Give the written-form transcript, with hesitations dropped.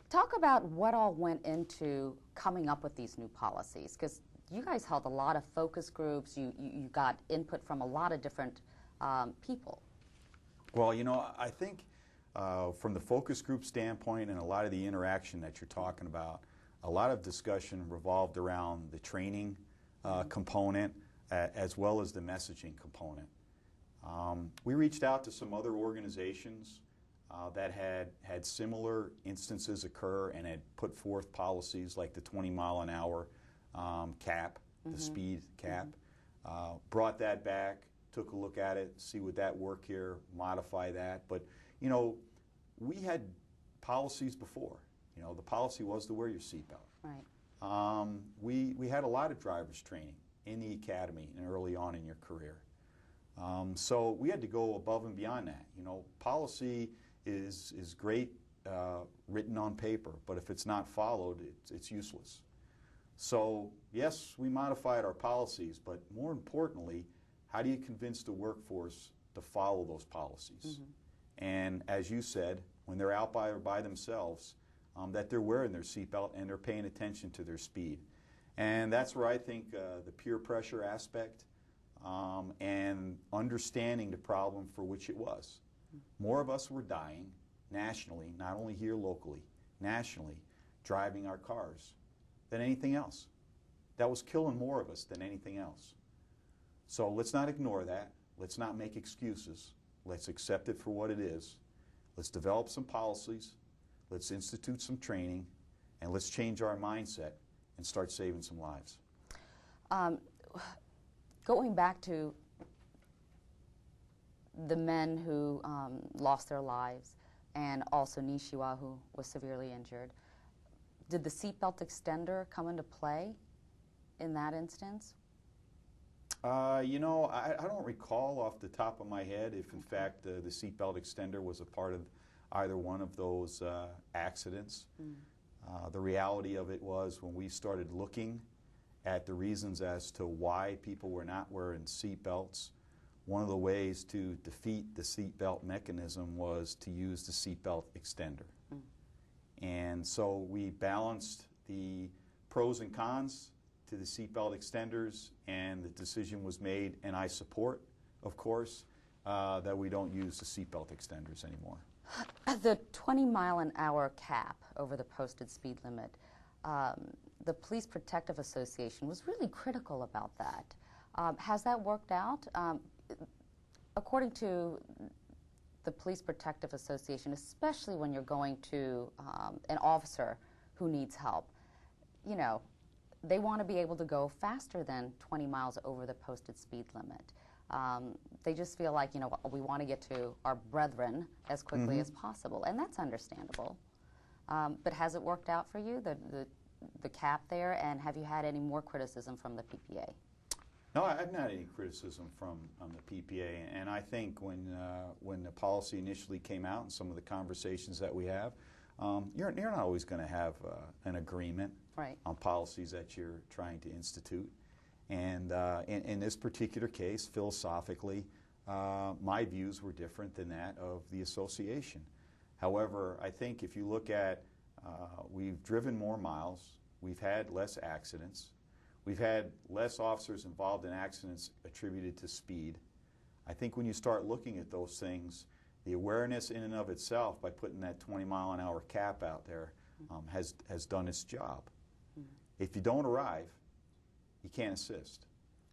Talk about what all went into coming up with these new policies, because you guys held a lot of focus groups, you got input from a lot of different people. Well, you know, I think from the focus group standpoint and a lot of the interaction that you're talking about, a lot of discussion revolved around the training component as well as the messaging component. We reached out to some other organizations that had similar instances occur and had put forth policies like the 20-mile-an-hour cap, the speed cap. Brought that back, took a look at it, see would that work here, modify that. But, you know, we had policies before. You know, the policy was to wear your seatbelt. Right. We had a lot of driver's training in the academy and early on in your career. So we had to go above and beyond that. You know, policy is great written on paper, but if it's not followed, it's useless. So yes, we modified our policies, but more importantly, how do you convince the workforce to follow those policies? And as you said, when they're out by themselves, that they're wearing their seatbelt and they're paying attention to their speed. And that's where I think the peer pressure aspect and understanding the problem for which it was. More of us were dying nationally, not only here locally, nationally, driving our cars than anything else. That was killing more of us than anything else. So let's not ignore that. Let's not make excuses. Let's accept it for what it is. Let's develop some policies. Let's institute some training. And let's change our mindset and start saving some lives. Going back to the men who lost their lives and also Nishiwa, who was severely injured, did the seatbelt extender come into play in that instance? You know, I don't recall off the top of my head if in fact the seatbelt extender was a part of either one of those accidents. The reality of it was when we started looking at the reasons as to why people were not wearing seatbelts, one of the ways to defeat the seatbelt mechanism was to use the seatbelt extender. And so we balanced the pros and cons to the seatbelt extenders, and the decision was made, and I support, of course, that we don't use the seatbelt extenders anymore. The 20-mile-an-hour cap over the posted speed limit, the Police Protective Association was really critical about that. Has that worked out? According to the Police Protective Association, especially when you're going to an officer who needs help, you know, they want to be able to go faster than 20 miles over the posted speed limit. They just feel like, you know, we want to get to our brethren as quickly as possible, and that's understandable. But has it worked out for you, the cap there, and have you had any more criticism from the PPA? No, I haven't had any criticism from the PPA, and I think when the policy initially came out and some of the conversations that we have, you're not always going to have an agreement on policies that you're trying to institute. And in this particular case, philosophically, my views were different than that of the association. However, I think if you look at, we've driven more miles, we've had less accidents, we've had less officers involved in accidents attributed to speed. I think when you start looking at those things, the awareness in and of itself by putting that 20-mile-an-hour cap out there has done its job. If you don't arrive, you can't assist.